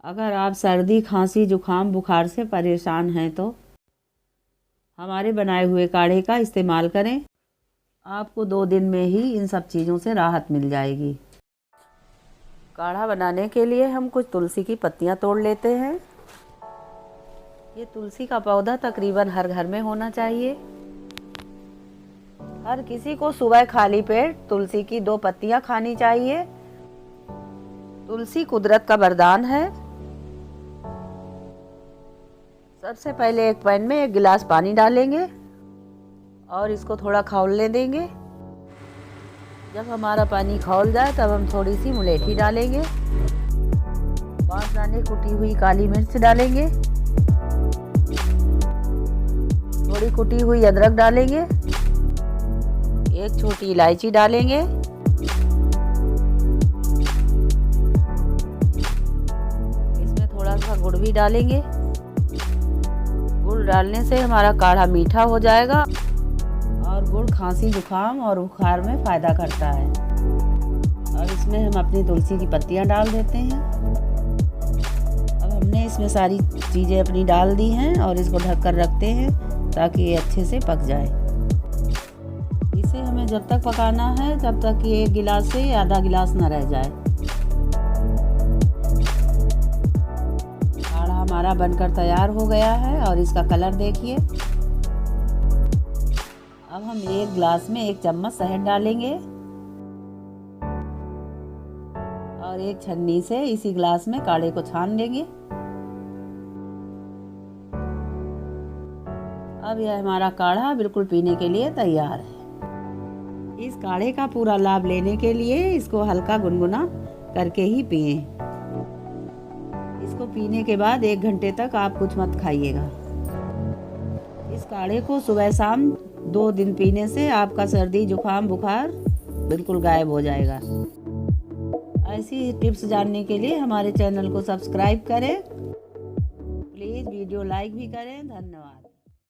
अगर आप सर्दी, खांसी, जुखाम, बुखार से परेशान हैं तो हमारे बनाए हुए काढ़े का इस्तेमाल करें। आपको 2 दिन में ही इन सब चीज़ों से राहत मिल जाएगी। काढ़ा बनाने के लिए हम कुछ तुलसी की पत्तियां तोड़ लेते हैं। ये तुलसी का पौधा तकरीबन हर घर में होना चाहिए। हर किसी को सुबह खाली पेट तुलसी की 2 पत्तियां खानी चाहिए। तुलसी कुदरत का वरदान है। सबसे पहले एक पैन में 1 गिलास पानी डालेंगे और इसको थोड़ा खौलने देंगे। जब हमारा पानी खौल जाए तब हम थोड़ी सी मुलेठी डालेंगे। 5 दाने कुटी हुई काली मिर्च डालेंगे। थोड़ी कुटी हुई अदरक डालेंगे। 1 छोटी इलायची डालेंगे। इसमें थोड़ा सा गुड़ भी डालेंगे। गुड़ डालने से हमारा काढ़ा मीठा हो जाएगा और गुड़ खांसी, जुखाम और बुखार में फ़ायदा करता है। अब इसमें हम अपनी तुलसी की पत्तियां डाल देते हैं। अब हमने इसमें सारी चीज़ें अपनी डाल दी हैं और इसको ढककर रखते हैं ताकि ये अच्छे से पक जाए। इसे हमें जब तक पकाना है जब तक ये 1 गिलास से आधा गिलास न रह जाए। काढ़ा हमारा बनकर तैयार हो गया है और इसका कलर देखिए। अब हम 1 गिलास में 1 चम्मच शहद डालेंगे और एक छन्नी से इसी गिलास में काढ़े को छान लेंगे। अब यह हमारा काढ़ा बिल्कुल पीने के लिए तैयार है। इस काढ़े का पूरा लाभ लेने के लिए इसको हल्का गुनगुना करके ही पिएं। इसको पीने के बाद 1 घंटे तक आप कुछ मत खाइएगा। इस काढ़े को सुबह शाम 2 दिन पीने से आपका सर्दी, जुखाम, बुखार बिल्कुल गायब हो जाएगा। ऐसी टिप्स जानने के लिए हमारे चैनल को सब्सक्राइब करें। प्लीज़ वीडियो लाइक भी करें। धन्यवाद।